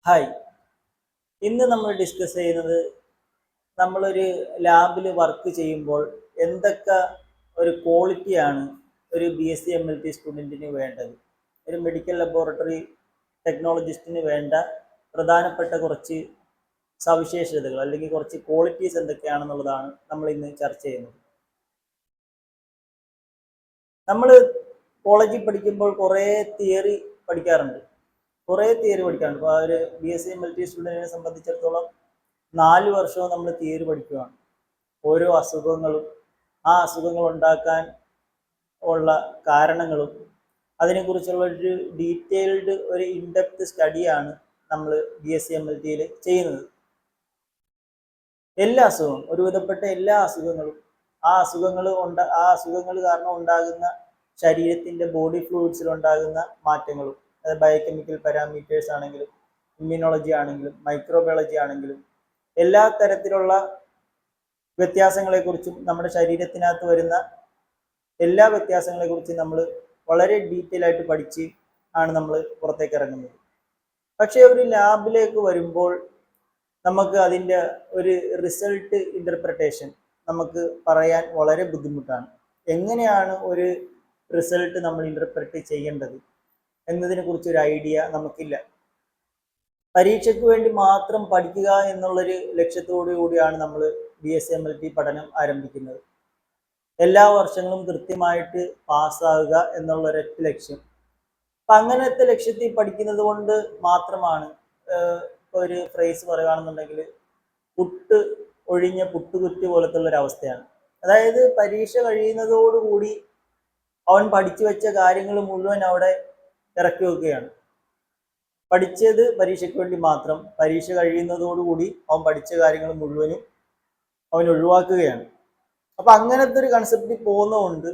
Hi. ഇന്ന് നമ്മൾ discuss ചെയ്യുന്നത് നമ്മളൊരു ലാബിൽ വർക്ക് ചെയ്യുമ്പോൾ എന്തൊക്കെ ഒരു ക്വാളിറ്റിയാണ് ഒരു BSc MLT സ്റ്റുഡൻറ്റിന് വേണ്ടത്. ഒരു മെഡിക്കൽ ലബോറട്ടറി ടെക്നോളജിസ്റ്റിന് വേണ്ട പ്രധാനപ്പെട്ട കുറച്ച് സവിശേഷതകൾ അല്ലെങ്കിൽ കുറച്ച് ക്വാളിറ്റീസ് എന്തൊക്കെയാണെന്നുള്ളതാണ് നമ്മൾ ഇന്ന് ചർച്ച ചെയ്യുന്നത്. നമ്മൾ കോളേജിൽ പഠിക്കുമ്പോൾ കുറേ തിയറി പഠിക്കാറുണ്ട്. ഇപ്പോൾ ഒരു BSc MLT സ്റ്റുഡൻറ്റിനെ സംബന്ധിച്ചിടത്തോളം 4 വർഷവും നമ്മൾ തിയറി പഠിക്കുകയാണ്. ഓരോ അസുഖങ്ങളും ആ അസുഖങ്ങൾ ഉണ്ടാക്കാൻ ഉള്ള കാരണങ്ങളും അതിനെക്കുറിച്ചുള്ള ഒരു ഡീറ്റെയിൽഡ് ഒരു ഇൻഡെപ്ത് സ്റ്റഡിയാണ് നമ്മൾ BSc MLTയിൽ ചെയ്യുന്നത്. എല്ലാ അസുഖവും ഒരുവിധപ്പെട്ട എല്ലാ അസുഖങ്ങളും ആ അസുഖങ്ങൾ കാരണം ഉണ്ടാകുന്ന ശരീരത്തിൻ്റെ ബോഡി ഫ്ലൂയിഡ്സിൽ ഉണ്ടാകുന്ന മാറ്റങ്ങളും, അത് ബയോകെമിക്കൽ പാരാമീറ്റേഴ്സ് ആണെങ്കിലും ഇമ്മ്യൂണോളജി ആണെങ്കിലും മൈക്രോബയോളജി ആണെങ്കിലും എല്ലാ തരത്തിലുള്ള വ്യത്യാസങ്ങളെക്കുറിച്ചും നമ്മുടെ ശരീരത്തിനകത്ത് വരുന്ന എല്ലാ വ്യത്യാസങ്ങളെക്കുറിച്ചും നമ്മൾ വളരെ ഡീറ്റെയിൽ ആയിട്ട് പഠിച്ച് ആണ് നമ്മൾ പുറത്തേക്ക് ഇറങ്ങുന്നത്. പക്ഷേ ഒരു ലാബിലേക്ക് വരുമ്പോൾ നമുക്ക് അതിൻ്റെ ഒരു റിസൾട്ട് ഇൻ്റർപ്രിട്ടേഷൻ നമുക്ക് പറയാൻ വളരെ ബുദ്ധിമുട്ടാണ്. എങ്ങനെയാണ് ഒരു റിസൾട്ട് നമ്മൾ ഇൻ്റർപ്രറ്റ് ചെയ്യേണ്ടത് എന്നതിനെ കുറിച്ചൊരു ഐഡിയ നമുക്കില്ല. പരീക്ഷയ്ക്ക് വേണ്ടി മാത്രം പഠിക്കുക എന്നുള്ളൊരു ലക്ഷ്യത്തോടു കൂടിയാണ് നമ്മൾ BSc MLT പഠനം ആരംഭിക്കുന്നത്. എല്ലാ വർഷങ്ങളും കൃത്യമായിട്ട് പാസ്സാവുക എന്നുള്ള ഒരൊറ്റ ലക്ഷ്യം. അപ്പം അങ്ങനത്തെ ലക്ഷ്യത്തിൽ പഠിക്കുന്നത് കൊണ്ട് മാത്രമാണ് ഇപ്പോൾ ഒരു ഫ്രേസ് പറയുകയാണെന്നുണ്ടെങ്കിൽ പുട്ട് ഒഴിഞ്ഞ പുട്ടുകുറ്റി പോലത്തുള്ളൊരവസ്ഥയാണ്. അതായത് പരീക്ഷ കഴിയുന്നതോടുകൂടി അവൻ പഠിച്ചു വെച്ച കാര്യങ്ങൾ മുഴുവൻ അവിടെ ഇറക്കി വെക്കുകയാണ്. പഠിച്ചത് പരീക്ഷയ്ക്ക് വേണ്ടി മാത്രം, പരീക്ഷ കഴിയുന്നതോടുകൂടി അവൻ പഠിച്ച കാര്യങ്ങൾ മുഴുവനും അവൻ ഒഴിവാക്കുകയാണ്. അപ്പം അങ്ങനത്തെ ഒരു കൺസെപ്റ്റിൽ പോകുന്നതുകൊണ്ട്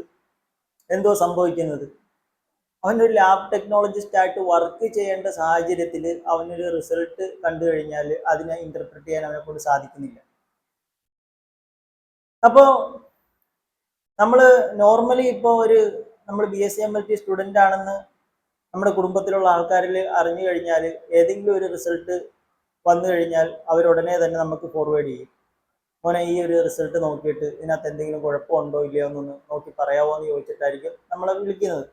എന്തോ സംഭവിക്കുന്നത്, അവനൊരു ലാബ് ടെക്നോളജിസ്റ്റ് ആയിട്ട് വർക്ക് ചെയ്യേണ്ട സാഹചര്യത്തിൽ അവനൊരു റിസൾട്ട് കണ്ടു കഴിഞ്ഞാൽ അതിനെ ഇൻ്റർപ്രറ്റ് ചെയ്യാൻ അവനെ കൊണ്ട് സാധിക്കുന്നില്ല. അപ്പോൾ നമ്മൾ നോർമലി ഇപ്പോൾ നമ്മൾ BSc MLT സ്റ്റുഡൻ്റ് ആണെന്ന് നമ്മുടെ കുടുംബത്തിലുള്ള ആൾക്കാരിൽ അറിഞ്ഞു കഴിഞ്ഞാൽ ഏതെങ്കിലും ഒരു റിസൾട്ട് വന്നു കഴിഞ്ഞാൽ അവരുടനെ തന്നെ നമുക്ക് ഫോർവേഡ് ചെയ്യും. മോനെ ഈ ഒരു റിസൾട്ട് നോക്കിയിട്ട് ഇതിനകത്ത് എന്തെങ്കിലും കുഴപ്പമുണ്ടോ ഇല്ലയോ എന്നൊന്ന് നോക്കി പറയാമോ എന്ന് ചോദിച്ചിട്ടായിരിക്കും നമ്മളെ വിളിക്കുന്നത്.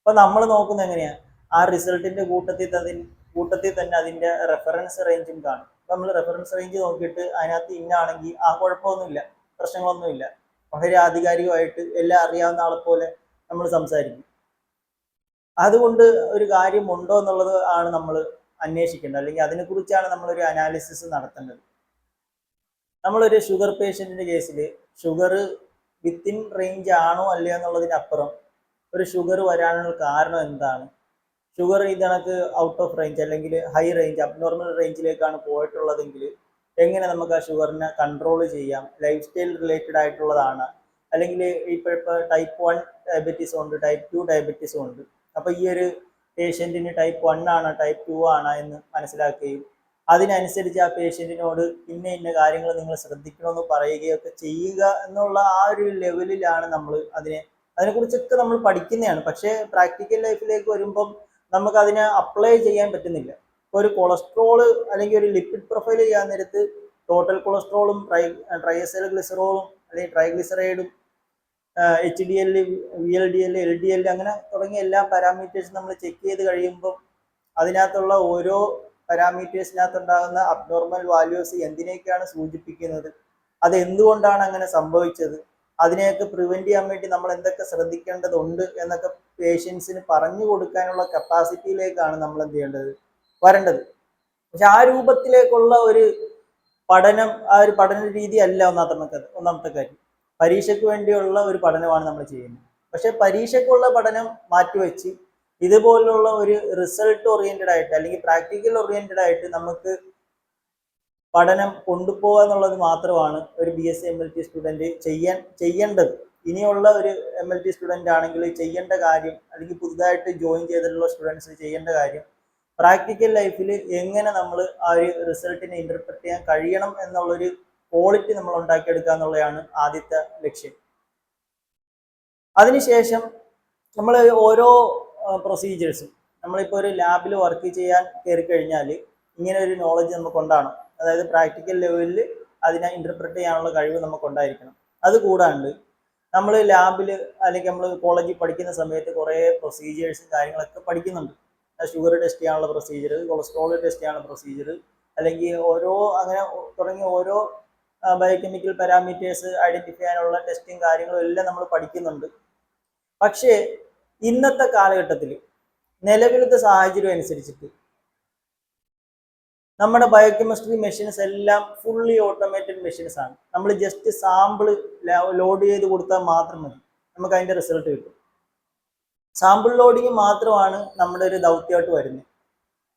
അപ്പോൾ നമ്മൾ നോക്കുന്നത് എങ്ങനെയാണ്, ആ റിസൾട്ടിൻ്റെ കൂട്ടത്തിൽ തന്നെ അതിൻ്റെ റെഫറൻസ് റേഞ്ചും കാണും. നമ്മൾ റെഫറൻസ് റേഞ്ച് നോക്കിയിട്ട് അതിനകത്ത് ഇന്നാണെങ്കിൽ ആ കുഴപ്പമൊന്നുമില്ല, പ്രശ്നങ്ങളൊന്നുമില്ല, വളരെ ആധികാരികമായിട്ട് എല്ലാം അറിയാവുന്ന ആളെപ്പോലെ നമ്മൾ സംസാരിക്കും. അതുകൊണ്ട് ഒരു കാര്യമുണ്ടോ എന്നുള്ളത് ആണ് നമ്മൾ അന്വേഷിക്കേണ്ടത്, അല്ലെങ്കിൽ അതിനെക്കുറിച്ചാണ് നമ്മളൊരു അനാലിസിസ് നടത്തേണ്ടത്. നമ്മളൊരു ഷുഗർ പേഷ്യൻറ്റിൻ്റെ കേസിൽ ഷുഗർ വിത്തിൻ റേഞ്ച് ആണോ അല്ലയോ എന്നുള്ളതിനപ്പുറം ഒരു ഷുഗർ വരാനുള്ള കാരണം എന്താണ്, ഷുഗർ ഇതണക്ക് ഔട്ട് ഓഫ് റേഞ്ച് അല്ലെങ്കിൽ ഹൈ റേഞ്ച് അബ്നോർമൽ റേഞ്ചിലേക്കാണ് പോയിട്ടുള്ളതെങ്കിൽ എങ്ങനെ നമുക്ക് ആ ഷുഗറിനെ കൺട്രോൾ ചെയ്യാം, ലൈഫ് സ്റ്റൈൽ റിലേറ്റഡ് ആയിട്ടുള്ളതാണ്, അല്ലെങ്കിൽ ഇപ്പോൾ ടൈപ്പ് 1 ഡയബറ്റീസും ഉണ്ട്, ടൈപ്പ് 2 ഡയബറ്റീസും ഉണ്ട്. അപ്പോൾ ഈ ഒരു പേഷ്യൻറ്റിന് ടൈപ്പ് 1 ആണോ ടൈപ്പ് 2 ആണോ എന്ന് മനസ്സിലാക്കുകയും അതിനനുസരിച്ച് ആ പേഷ്യൻറ്റിനോട് ഇന്ന കാര്യങ്ങൾ നിങ്ങൾ ശ്രദ്ധിക്കണമെന്ന് പറയുകയൊക്കെ ചെയ്യുക എന്നുള്ള ആ ഒരു ലെവലിലാണ് നമ്മൾ അതിനെക്കുറിച്ചൊക്കെ നമ്മൾ പഠിക്കുന്നതാണ്. പക്ഷേ പ്രാക്ടിക്കൽ ലൈഫിലേക്ക് വരുമ്പം നമുക്കതിനെ അപ്ലൈ ചെയ്യാൻ പറ്റുന്നില്ല. ഇപ്പോൾ ഒരു കൊളസ്ട്രോൾ അല്ലെങ്കിൽ ഒരു ലിപ്പിഡ് പ്രൊഫൈൽ ചെയ്യാൻ നേരത്ത് ടോട്ടൽ കൊളസ്ട്രോളും ട്രൈസൈൽ ഗ്ലിസറോളും അല്ലെങ്കിൽ ട്രൈഗ്ലിസറൈഡും HDL VLDL LDL അങ്ങനെ തുടങ്ങിയ എല്ലാ പാരാമീറ്റേഴ്സും നമ്മൾ ചെക്ക് ചെയ്ത് കഴിയുമ്പം അതിനകത്തുള്ള ഓരോ പാരാമീറ്റേഴ്സിനകത്തുണ്ടാകുന്ന അബ്നോർമൽ വാല്യൂസ് എന്തിനേക്കാണ് സൂചിപ്പിക്കുന്നത്, അത് എന്തുകൊണ്ടാണ് അങ്ങനെ സംഭവിച്ചത്, അതിനെയൊക്കെ പ്രിവെൻറ്റ് ചെയ്യാൻ വേണ്ടി നമ്മൾ എന്തൊക്കെ ശ്രദ്ധിക്കേണ്ടതുണ്ട് എന്നൊക്കെ പേഷ്യൻസിന് പറഞ്ഞു കൊടുക്കാനുള്ള കപ്പാസിറ്റിയിലേക്കാണ് നമ്മൾ എന്ത് ചെയ്യേണ്ടത്, വരേണ്ടത്. പക്ഷെ ആ രൂപത്തിലേക്കുള്ള ഒരു പഠനം, ആ ഒരു പഠന രീതി അല്ല ഒന്നാമത്തെ കാര്യം. പരീക്ഷയ്ക്ക് വേണ്ടിയുള്ള ഒരു പഠനമാണ് നമ്മൾ ചെയ്യുന്നത്. പക്ഷെ പരീക്ഷയ്ക്കുള്ള പഠനം മാറ്റിവെച്ച് ഇതുപോലുള്ള ഒരു റിസൾട്ട് ഓറിയൻറ്റഡ് ആയിട്ട് അല്ലെങ്കിൽ പ്രാക്ടിക്കൽ ഓറിയൻറ്റഡ് ആയിട്ട് നമുക്ക് പഠനം കൊണ്ടുപോകുക എന്നുള്ളത് മാത്രമാണ് ഒരു BSc MLT സ്റ്റുഡൻറ്റ് ചെയ്യേണ്ടത്. ഇനിയുള്ള ഒരു MLT സ്റ്റുഡൻ്റ് ആണെങ്കിൽ ചെയ്യേണ്ട കാര്യം, അല്ലെങ്കിൽ പുതുതായിട്ട് ജോയിൻ ചെയ്തിട്ടുള്ള സ്റ്റുഡൻസ് ചെയ്യേണ്ട കാര്യം, പ്രാക്ടിക്കൽ ലൈഫിൽ എങ്ങനെ നമ്മൾ ആ ഒരു റിസൾട്ടിനെ ഇൻ്റർപ്രറ്റ് ചെയ്യാൻ കഴിയണം എന്നുള്ളൊരു ക്വാളിറ്റി നമ്മൾ ഉണ്ടാക്കിയെടുക്കുക എന്നുള്ളതാണ് ആദ്യത്തെ ലക്ഷ്യം. അതിനുശേഷം നമ്മൾ ഓരോ പ്രൊസീജിയേഴ്സും, നമ്മളിപ്പോൾ ഒരു ലാബിൽ വർക്ക് ചെയ്യാൻ കയറി കഴിഞ്ഞാൽ ഇങ്ങനെ ഒരു നോളജ് നമുക്കുണ്ടാകണം. അതായത് പ്രാക്ടിക്കൽ ലെവലിൽ അതിനെ ഇന്റർപ്രറ്റ് ചെയ്യാനുള്ള കഴിവ് നമുക്കുണ്ടായിരിക്കണം. അതുകൂടാണ്ട് നമ്മൾ ലാബിൽ അല്ലെങ്കിൽ നമ്മൾ കോളേജിൽ പഠിക്കുന്ന സമയത്ത് കുറേ പ്രൊസീജിയേഴ്സും കാര്യങ്ങളൊക്കെ പഠിക്കുന്നുണ്ട്. ഷുഗർ ടെസ്റ്റ് ചെയ്യാനുള്ള പ്രൊസീജിയർ, കൊളസ്ട്രോൾ ടെസ്റ്റ് ചെയ്യാനുള്ള പ്രൊസീജിയർ, അല്ലെങ്കിൽ അങ്ങനെ തുടങ്ങിയ ഓരോ ബയോകെമിക്കൽ പാരാമീറ്റേഴ്സ് ഐഡന്റിഫൈ ചെയ്യാനുള്ള ടെസ്റ്റും കാര്യങ്ങളും എല്ലാം നമ്മൾ പഠിക്കുന്നുണ്ട്. പക്ഷേ ഇന്നത്തെ കാലഘട്ടത്തിൽ നിലവിലത്തെ സാഹചര്യം അനുസരിച്ചിട്ട് നമ്മുടെ ബയോകെമിസ്ട്രി മെഷീൻസ് എല്ലാം ഫുള്ളി ഓട്ടോമേറ്റഡ് മെഷീൻസ് ആണ്. നമ്മൾ ജസ്റ്റ് സാമ്പിൾ ലോഡ് ചെയ്ത് കൊടുത്താൽ മാത്രം മതി, നമുക്ക് അതിന്റെ റിസൾട്ട് കിട്ടും. സാമ്പിൾ ലോഡിങ് മാത്രമാണ് നമ്മുടെ ഒരു ദൗത്യമായിട്ട് വരുന്നത്.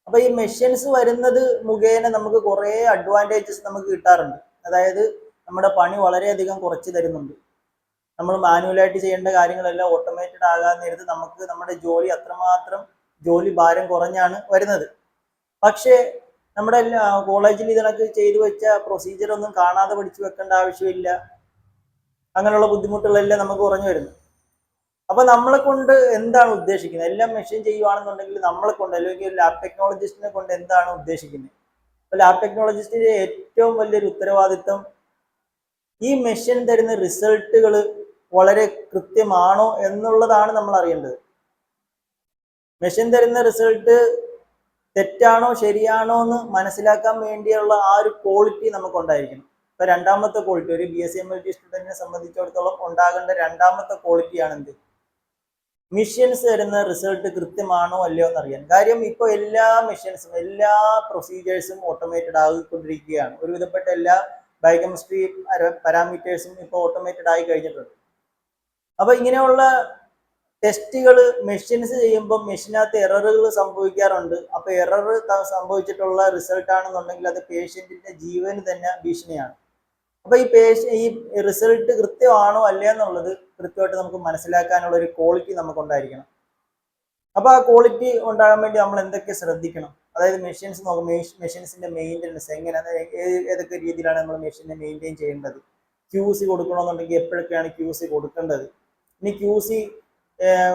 അപ്പൊ ഈ മെഷീൻസ് വരുന്നത് മുഖേന നമുക്ക് കുറേ അഡ്വാൻറ്റേജസ് നമുക്ക് കിട്ടാറുണ്ട്. അതായത് നമ്മുടെ പണി വളരെയധികം കുറച്ച് തരുന്നുണ്ട്. നമ്മൾ മാനുവലായിട്ട് ചെയ്യേണ്ട കാര്യങ്ങളെല്ലാം ഓട്ടോമേറ്റഡ് ആകാൻ നേരത്ത് നമുക്ക് നമ്മുടെ ജോലി അത്രമാത്രം ജോലി ഭാരം കുറഞ്ഞാണ് വരുന്നത്. പക്ഷേ നമ്മുടെ കോളേജിൽ ഇതിനൊക്കെ ചെയ്തു വെച്ച പ്രൊസീജിയർ ഒന്നും കാണാതെ പഠിച്ചു വെക്കേണ്ട ആവശ്യമില്ല. അങ്ങനെയുള്ള ബുദ്ധിമുട്ടുകളെല്ലാം നമുക്ക് കുറഞ്ഞു വരുന്നു. അപ്പൊ നമ്മളെ കൊണ്ട് എന്താണ് ഉദ്ദേശിക്കുന്നത്? എല്ലാം മെഷീൻ ചെയ്യുവാണെന്നുണ്ടെങ്കിൽ നമ്മളെ കൊണ്ട് അല്ലെങ്കിൽ ഒരു ലാബ് ടെക്നോളജിസ്റ്റിനെ കൊണ്ട് എന്താണ് ഉദ്ദേശിക്കുന്നത്? അപ്പൊ ലാബ് ടെക്നോളജിസ്റ്റിന്റെ ഏറ്റവും വലിയൊരു ഉത്തരവാദിത്വം ഈ മെഷീൻ തരുന്ന റിസൾട്ടുകൾ വളരെ കൃത്യമാണോ എന്നുള്ളതാണ് നമ്മൾ അറിയേണ്ടത്. മെഷീൻ തരുന്ന റിസൾട്ട് തെറ്റാണോ ശരിയാണോ എന്ന് മനസ്സിലാക്കാൻ വേണ്ടിയുള്ള ആ ഒരു ക്വാളിറ്റി നമുക്കുണ്ടായിരിക്കണം. ഇപ്പൊ രണ്ടാമത്തെ ക്വാളിറ്റി ഒരു BSc MLT സ്റ്റുഡന്റിനെ സംബന്ധിച്ചിടത്തോളം ഉണ്ടാകേണ്ട രണ്ടാമത്തെ ക്വാളിറ്റിയാണ് എന്ത്? മെഷീൻസ് തരുന്ന റിസൾട്ട് കൃത്യമാണോ അല്ലയോ എന്നറിയാൻ. കാര്യം ഇപ്പോൾ എല്ലാ മെഷീൻസും എല്ലാ പ്രൊസീജിയേഴ്സും ഓട്ടോമേറ്റഡ് ആയിക്കൊണ്ടിരിക്കുകയാണ്. ഒരുവിധപ്പെട്ട എല്ലാ ബയോകെമിസ്ട്രി പാരാമീറ്റേഴ്സും ഇപ്പോൾ ഓട്ടോമേറ്റഡ് ആയി കഴിഞ്ഞിട്ടുണ്ട്. അപ്പൊ ഇങ്ങനെയുള്ള ടെസ്റ്റുകൾ മെഷീൻസ് ചെയ്യുമ്പോൾ മെഷീനകത്ത് എററുകൾ സംഭവിക്കാറുണ്ട്. അപ്പൊ എറർ സംഭവിച്ചിട്ടുള്ള റിസൾട്ട് ആണെന്നുണ്ടെങ്കിൽ അത് പേഷ്യന്റിന്റെ ജീവന് തന്നെ ഭീഷണിയാണ്. അപ്പൊ ഈ റിസൾട്ട് കൃത്യമാണോ അല്ല എന്നുള്ളത് കൃത്യമായിട്ട് നമുക്ക് മനസ്സിലാക്കാനുള്ള ഒരു ക്വാളിറ്റി നമുക്കുണ്ടായിരിക്കണം. അപ്പൊ ആ ക്വാളിറ്റി ഉണ്ടാകാൻ വേണ്ടി നമ്മൾ എന്തൊക്കെ ശ്രദ്ധിക്കണം? അതായത് മെഷീൻസ് നോക്കും, മെഷീൻസിന്റെ മെയിൻ്റെനൻസ് എങ്ങനെയാണ്, ഏതൊക്കെ രീതിയിലാണ് നമ്മൾ മെഷീനെ മെയിൻറ്റെയിൻ ചെയ്യേണ്ടത്, QC കൊടുക്കണമെന്നുണ്ടെങ്കിൽ എപ്പോഴൊക്കെയാണ് QC കൊടുക്കേണ്ടത്, ഇനി QC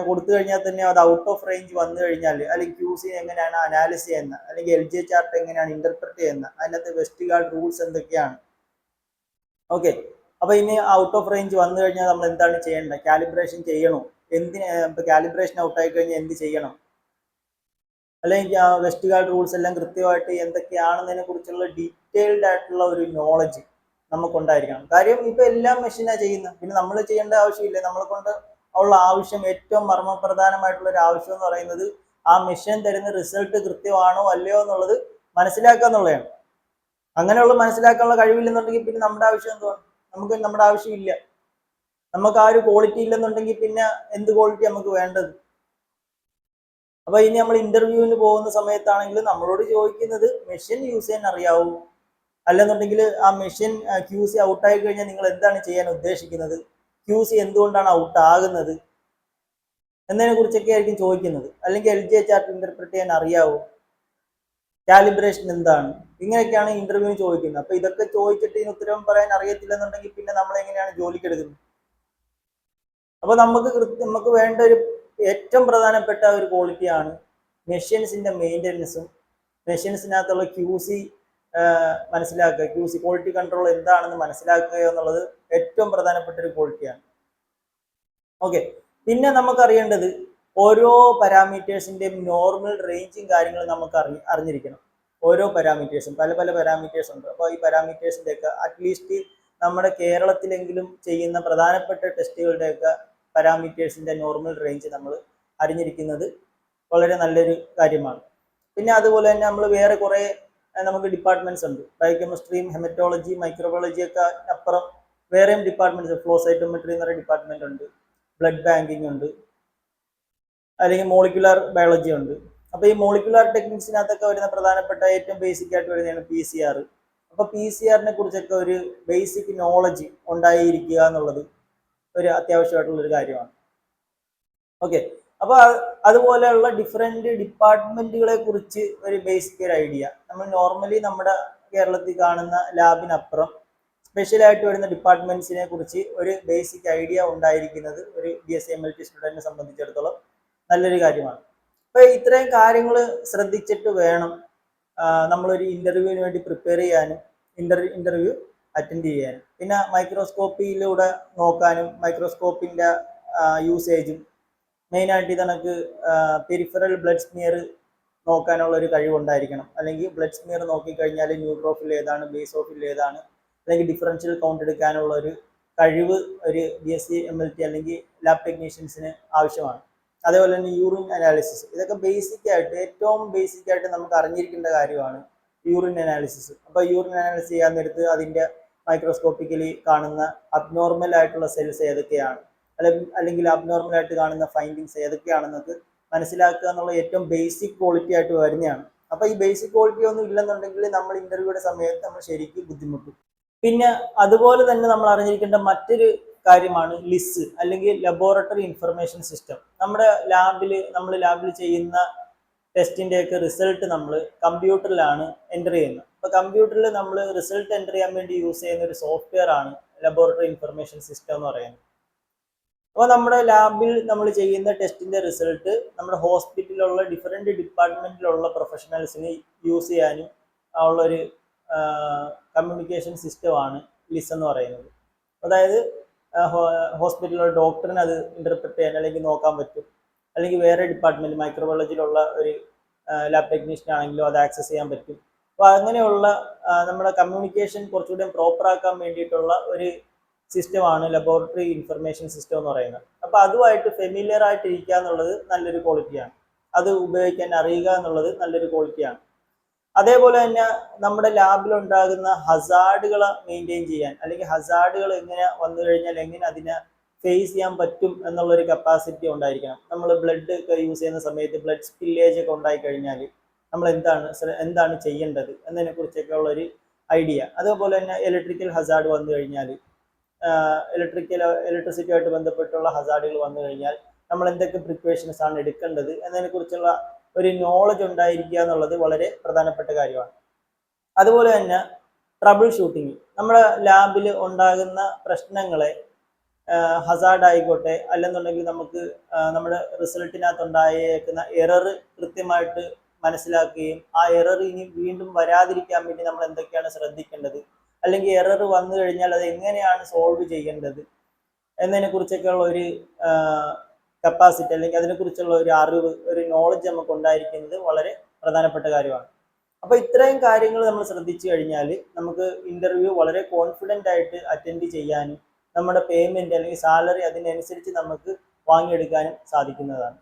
കൊടുത്തു കഴിഞ്ഞാൽ തന്നെ അത് ഔട്ട് ഓഫ് റേഞ്ച് വന്നു കഴിഞ്ഞാൽ അല്ലെങ്കിൽ QC എങ്ങനെയാണ് അനാലിസിസ് ചെയ്യുന്നത്, അല്ലെങ്കിൽ LJ ചാർട്ട് എങ്ങനെയാണ് ഇന്റർപ്രറ്റ് ചെയ്യുന്നത്, അതിനകത്ത് വെസ്റ്റിഗാർഡ് റൂൾസ് എന്തൊക്കെയാണ്. ഓക്കെ, അപ്പൊ ഇനി ഔട്ട് ഓഫ് റേഞ്ച് വന്നു കഴിഞ്ഞാൽ നമ്മൾ എന്താണ് ചെയ്യേണ്ടത്? കാലിബ്രേഷൻ ചെയ്യണോ? ഇപ്പൊ കാലിബ്രേഷൻ ഔട്ട് ആയി കഴിഞ്ഞാൽ എന്ത് ചെയ്യണം? അല്ലെങ്കിൽ വെസ്റ്റിഗാർഡ് റൂൾസ് എല്ലാം കൃത്യമായിട്ട് എന്തൊക്കെയാണെന്നതിനെ കുറിച്ചുള്ള ഡീറ്റെയിൽഡ് ആയിട്ടുള്ള ഒരു നോളജ് നമുക്കുണ്ടായിരിക്കണം. കാര്യം ഇപ്പൊ എല്ലാം മെഷീനാണ് ചെയ്യുന്നത്, പിന്നെ നമ്മൾ ചെയ്യേണ്ട ആവശ്യമില്ല. നമ്മളെ കൊണ്ട് ഉള്ള ആവശ്യം, ഏറ്റവും മർമ്മപ്രധാനമായിട്ടുള്ള ഒരു ആവശ്യം എന്ന് പറയുന്നത് ആ മെഷീൻ തരുന്ന റിസൾട്ട് കൃത്യമാണോ അല്ലയോ എന്നുള്ളത് മനസ്സിലാക്കുക എന്നുള്ളതാണ്. അങ്ങനെയുള്ള മനസ്സിലാക്കാനുള്ള കഴിവില്ലെന്നുണ്ടെങ്കിൽ പിന്നെ നമ്മുടെ ആവശ്യം എന്തുവാണ്? നമുക്ക് നമ്മുടെ ആവശ്യമില്ല. നമുക്ക് ആ ഒരു ക്വാളിറ്റി ഇല്ലെന്നുണ്ടെങ്കിൽ പിന്നെ എന്ത് ക്വാളിറ്റി നമുക്ക് വേണ്ടത്? അപ്പൊ ഇനി നമ്മൾ ഇന്റർവ്യൂവിന് പോകുന്ന സമയത്താണെങ്കിലും നമ്മളോട് ചോദിക്കുന്നത് മെഷീൻ യൂസ് ചെയ്യാൻ അറിയാവൂ, അല്ലെന്നുണ്ടെങ്കിൽ ആ മെഷീൻ QC ഔട്ടായി കഴിഞ്ഞാൽ നിങ്ങൾ എന്താണ് ചെയ്യാൻ ഉദ്ദേശിക്കുന്നത്, QC എന്തുകൊണ്ടാണ് ഔട്ട് ആകുന്നത് എന്നതിനെ കുറിച്ചൊക്കെ ആയിരിക്കും ചോദിക്കുന്നത്. അല്ലെങ്കിൽ LJ ചാർട്ട് ഇന്റർപ്രറ്റ് ചെയ്യാൻ അറിയാവോ, കാലിബ്രേഷൻ എന്താണ്, ഇങ്ങനെയൊക്കെയാണ് ഇന്റർവ്യൂവിന് ചോദിക്കുന്നത്. അപ്പൊ ഇതൊക്കെ ചോദിച്ചിട്ട് ഇതിന് ഉത്തരം പറയാൻ അറിയത്തില്ലെന്നുണ്ടെങ്കിൽ പിന്നെ നമ്മൾ എങ്ങനെയാണ് ജോലിക്ക് എടുക്കുന്നത്? അപ്പൊ നമുക്ക് വേണ്ട ഒരു ഏറ്റവും പ്രധാനപ്പെട്ട ഒരു ക്വാളിറ്റിയാണ് മെഷീൻസിന്റെ മെയിൻ്റെനൻസും മെഷീൻസിനകത്തുള്ള QC മനസ്സിലാക്കുക, QC ക്വാളിറ്റി കൺട്രോൾ എന്താണെന്ന് മനസ്സിലാക്കുക എന്നുള്ളത് ഏറ്റവും പ്രധാനപ്പെട്ട ഒരു ക്വാളിറ്റിയാണ്. ഓക്കെ, പിന്നെ നമുക്കറിയേണ്ടത് ഓരോ പാരാമീറ്റേഴ്സിന്റെയും നോർമൽ റേഞ്ചും കാര്യങ്ങളും നമുക്ക് അറിഞ്ഞിരിക്കണം. ഓരോ പാരാമീറ്റേഴ്സും പല പല പാരാമീറ്റേഴ്സ് ഉണ്ട്. അപ്പോൾ ഈ പാരാമീറ്റേഴ്സിന്റെ ഒക്കെ അറ്റ്ലീസ്റ്റ് നമ്മുടെ കേരളത്തിലെങ്കിലും ചെയ്യുന്ന പ്രധാനപ്പെട്ട ടെസ്റ്റുകളുടെയൊക്കെ പാരാമീറ്റേഴ്സിന്റെ നോർമൽ റേഞ്ച് നമ്മൾ അറിഞ്ഞിരിക്കുന്നത് വളരെ നല്ലൊരു കാര്യമാണ്. പിന്നെ അതുപോലെ തന്നെ നമ്മൾ വേറെ കുറേ നമുക്ക് ഡിപ്പാർട്ട്മെന്റ്സ് ഉണ്ട്. ബയോകെമിസ്ട്രിയും ഹെമറ്റോളജി മൈക്രോബയോളജി ഒക്കെ അപ്പുറം വേറെയും ഡിപ്പാർട്ട്മെന്റ്സ്, ഫ്ലോ സൈറ്റോമെട്രി എന്ന് പറയുന്ന ഡിപ്പാർട്ട്മെന്റ് ഉണ്ട്, ബ്ലഡ് ബാങ്കിങ് ഉണ്ട്, അല്ലെങ്കിൽ മോളിക്കുലാർ ബയോളജി ഉണ്ട്. അപ്പൊ ഈ മോളിക്കുലാർ ടെക്നിക്സിനകത്തൊക്കെ വരുന്ന പ്രധാനപ്പെട്ട ഏറ്റവും ബേസിക് ആയിട്ട് വരുന്നതാണ് PCR. അപ്പൊ PCR കുറിച്ചൊക്കെ ഒരു ബേസിക് നോളജ് ഉണ്ടായിരിക്കുക എന്നുള്ളത് ഒരു അത്യാവശ്യമായിട്ടുള്ള ഒരു കാര്യമാണ്. ഓക്കെ, അപ്പൊ അതുപോലെയുള്ള ഡിഫറെന്റ് ഡിപ്പാർട്ട്മെന്റുകളെ കുറിച്ച് ഒരു ബേസിക് ഒരു ഐഡിയ നമ്മൾ നോർമലി നമ്മുടെ കേരളത്തിൽ കാണുന്ന ലാബിനപ്പുറം സ്പെഷ്യലായിട്ട് വരുന്ന ഡിപ്പാർട്ട്മെന്റ്സിനെ കുറിച്ച് ഒരു ബേസിക് ഐഡിയ ഉണ്ടായിരിക്കുന്നത് ഒരു BSc MLT സ്റ്റുഡന്റിനെ സംബന്ധിച്ചിടത്തോളം നല്ലൊരു കാര്യമാണ്. അപ്പൊ ഇത്രയും കാര്യങ്ങൾ ശ്രദ്ധിച്ചിട്ട് വേണം നമ്മളൊരു ഇൻ്റർവ്യൂവിന് വേണ്ടി പ്രിപ്പയർ ചെയ്യാനും ഇൻ്റർവ്യൂ അറ്റൻഡ് ചെയ്യാനും, പിന്നെ മൈക്രോസ്കോപ്പിയിലൂടെ നോക്കാനും മൈക്രോസ്കോപ്പിൻ്റെ യൂസേജും മെയിനായിട്ട് ഇതണക്ക് പെരിഫറൽ ബ്ലഡ് സ്മിയർ നോക്കാനുള്ള ഒരു കഴിവുണ്ടായിരിക്കണം. അല്ലെങ്കിൽ ബ്ലഡ് സ്മിയർ നോക്കിക്കഴിഞ്ഞാൽ ന്യൂട്രോഫിൽ ഏതാണ്, ബേസോഫിൽ ഏതാണ്, അല്ലെങ്കിൽ ഡിഫറൻഷ്യൽ കൗണ്ട് എടുക്കാനുള്ള ഒരു കഴിവ് ഒരു BSc-MLT അല്ലെങ്കിൽ ലാബ് ടെക്നീഷ്യൻസിന് ആവശ്യമാണ്. അതേപോലെ തന്നെ യൂറിൻ അനാലിസിസ്, ഇതൊക്കെ ബേസിക് ആയിട്ട് ഏറ്റവും ബേസിക് ആയിട്ട് നമുക്ക് അറിഞ്ഞിരിക്കേണ്ട കാര്യമാണ് യൂറിൻ അനാലിസിസ്. അപ്പോൾ യൂറിൻ അനാലിസിസ് ചെയ്യാൻ നേരത്ത് അതിൻ്റെ മൈക്രോസ്കോപ്പിക്കലി കാണുന്ന അബ്നോർമൽ ആയിട്ടുള്ള സെൽസ് ഏതൊക്കെയാണ്, അല്ലെങ്കിൽ അബ്നോർമൽ ആയിട്ട് കാണുന്ന ഫൈൻഡിങ്സ് ഏതൊക്കെയാണെന്നത് മനസ്സിലാക്കുക എന്നുള്ള ഏറ്റവും ബേസിക് ക്വാളിറ്റി ആയിട്ട് വരുന്നതാണ്. അപ്പോൾ ഈ ബേസിക് ക്വാളിറ്റി ഒന്നും ഇല്ലെന്നുണ്ടെങ്കിൽ നമ്മൾ ഇന്റർവ്യൂയുടെ സമയത്ത് നമ്മൾ ശരിക്കും ബുദ്ധിമുട്ടും. പിന്നെ അതുപോലെ തന്നെ നമ്മൾ അറിഞ്ഞിരിക്കേണ്ട മറ്റൊരു കാര്യമാണ് ലിസ് അല്ലെങ്കിൽ ലബോറട്ടറി ഇൻഫർമേഷൻ സിസ്റ്റം. നമ്മുടെ ലാബിൽ ചെയ്യുന്ന ടെസ്റ്റിൻ്റെ ഒക്കെ റിസൾട്ട് നമ്മൾ കമ്പ്യൂട്ടറിലാണ് എൻ്റർ ചെയ്യുന്നത്. അപ്പോൾ കമ്പ്യൂട്ടറിൽ നമ്മൾ റിസൾട്ട് എൻ്റർ ചെയ്യാൻ വേണ്ടി യൂസ് ചെയ്യുന്ന ഒരു സോഫ്റ്റ്വെയർ ആണ് ലബോറട്ടറി ഇൻഫർമേഷൻ സിസ്റ്റം എന്ന് പറയുന്നത്. അപ്പോൾ നമ്മുടെ ലാബിൽ നമ്മൾ ചെയ്യുന്ന ടെസ്റ്റിൻ്റെ റിസൾട്ട് നമ്മുടെ ഹോസ്പിറ്റലിലുള്ള ഡിഫറെൻറ്റ് ഡിപ്പാർട്ട്മെൻറ്റിലുള്ള പ്രൊഫഷണൽസിന് യൂസ് ചെയ്യാനും ഉള്ളൊരു കമ്മ്യൂണിക്കേഷൻ സിസ്റ്റമാണ് ലിസ് എന്ന് പറയുന്നത്. അതായത് ഹോസ്പിറ്റലിലുള്ള ഡോക്ടറിന് അത് ഇൻ്റർപ്രറ്റ് ചെയ്യാൻ അല്ലെങ്കിൽ നോക്കാൻ പറ്റും, അല്ലെങ്കിൽ വേറെ ഡിപ്പാർട്ട്മെൻറ്റ് മൈക്രോബയോളജിയിലുള്ള ഒരു ലാബ് ടെക്നീഷ്യൻ ആണെങ്കിലും അത് ആക്സസ് ചെയ്യാൻ പറ്റും. അപ്പോൾ അങ്ങനെയുള്ള നമ്മുടെ കമ്മ്യൂണിക്കേഷൻ കുറച്ചുകൂടി പ്രോപ്പർ ആക്കാൻ വേണ്ടിയിട്ടുള്ള ഒരു സിസ്റ്റമാണ് ലബോറട്ടറി ഇൻഫർമേഷൻ സിസ്റ്റം എന്ന് പറയുന്നത്. അപ്പോൾ അതുമായിട്ട് ഫെമിലിയർ ആയിട്ട് ഇരിക്കുക എന്നുള്ളത് നല്ലൊരു ക്വാളിറ്റിയാണ്, അത് ഉപയോഗിക്കാൻ അറിയുക എന്നുള്ളത് നല്ലൊരു ക്വാളിറ്റിയാണ്. അതേപോലെ തന്നെ നമ്മുടെ ലാബിലുണ്ടാകുന്ന ഹസാർഡുകളെ മെയിൻറ്റെയിൻ ചെയ്യാൻ, അല്ലെങ്കിൽ ഹസാർഡുകൾ എങ്ങനെ വന്നു കഴിഞ്ഞാൽ എങ്ങനെ അതിനെ ഫേസ് ചെയ്യാൻ പറ്റും എന്നുള്ളൊരു കപ്പാസിറ്റി ഉണ്ടായിരിക്കണം. നമ്മൾ ബ്ലഡ് ഒക്കെ യൂസ് ചെയ്യുന്ന സമയത്ത് ബ്ലഡ് സ്പില്ലേജ് ഒക്കെ ഉണ്ടായി കഴിഞ്ഞാൽ നമ്മൾ എന്താണ് ചെയ്യേണ്ടത് എന്നതിനെ കുറിച്ചൊക്കെ ഉള്ളൊരു ഐഡിയ. അതേപോലെ തന്നെ ഇലക്ട്രിക്കൽ ഹസാർഡ് വന്നു കഴിഞ്ഞാൽ, ഇലക്ട്രിസിറ്റിയുമായിട്ട് ബന്ധപ്പെട്ടുള്ള ഹസാർഡുകൾ വന്നു കഴിഞ്ഞാൽ നമ്മൾ എന്തൊക്കെ പ്രിപ്പറേഷൻസ് ആണ് എടുക്കേണ്ടത് എന്നതിനെക്കുറിച്ചുള്ള ഒരു നോളജ് ഉണ്ടായിരിക്കുക എന്നുള്ളത് വളരെ പ്രധാനപ്പെട്ട കാര്യമാണ്. അതുപോലെ തന്നെ ട്രബിൾ ഷൂട്ടിങ്, നമ്മുടെ ലാബിൽ ഉണ്ടാകുന്ന പ്രശ്നങ്ങളെ ഹസാർഡ് ആയിക്കോട്ടെ അല്ലെന്നുണ്ടെങ്കിൽ നമുക്ക് നമ്മുടെ റിസൾട്ടിനകത്ത് ഉണ്ടായേക്കുന്ന എറർ കൃത്യമായിട്ട് മനസ്സിലാക്കുകയും ആ എറർ ഇനി വീണ്ടും വരാതിരിക്കാൻ വേണ്ടി നമ്മൾ എന്തൊക്കെയാണ് ശ്രദ്ധിക്കേണ്ടത്, അല്ലെങ്കിൽ എറർ വന്നു കഴിഞ്ഞാൽ അത് എങ്ങനെയാണ് സോൾവ് ചെയ്യേണ്ടത് എന്നതിനെ കുറിച്ചൊക്കെയുള്ള ഒരു കപ്പാസിറ്റി അല്ലെങ്കിൽ അതിനെക്കുറിച്ചുള്ള ഒരു അറിവ്, ഒരു നോളജ് നമുക്ക് ഉണ്ടായിരിക്കുന്നത് വളരെ പ്രധാനപ്പെട്ട കാര്യമാണ്. അപ്പോൾ ഇത്രയും കാര്യങ്ങൾ നമ്മൾ ശ്രദ്ധിച്ചു കഴിഞ്ഞാൽ നമുക്ക് ഇൻ്റർവ്യൂ വളരെ കോൺഫിഡൻ്റ് ആയിട്ട് അറ്റൻഡ് ചെയ്യാനും നമ്മുടെ പേയ്മെൻറ്റ് അല്ലെങ്കിൽ സാലറി അതിനനുസരിച്ച് നമുക്ക് വാങ്ങിയെടുക്കാനും സാധിക്കുന്നതാണ്.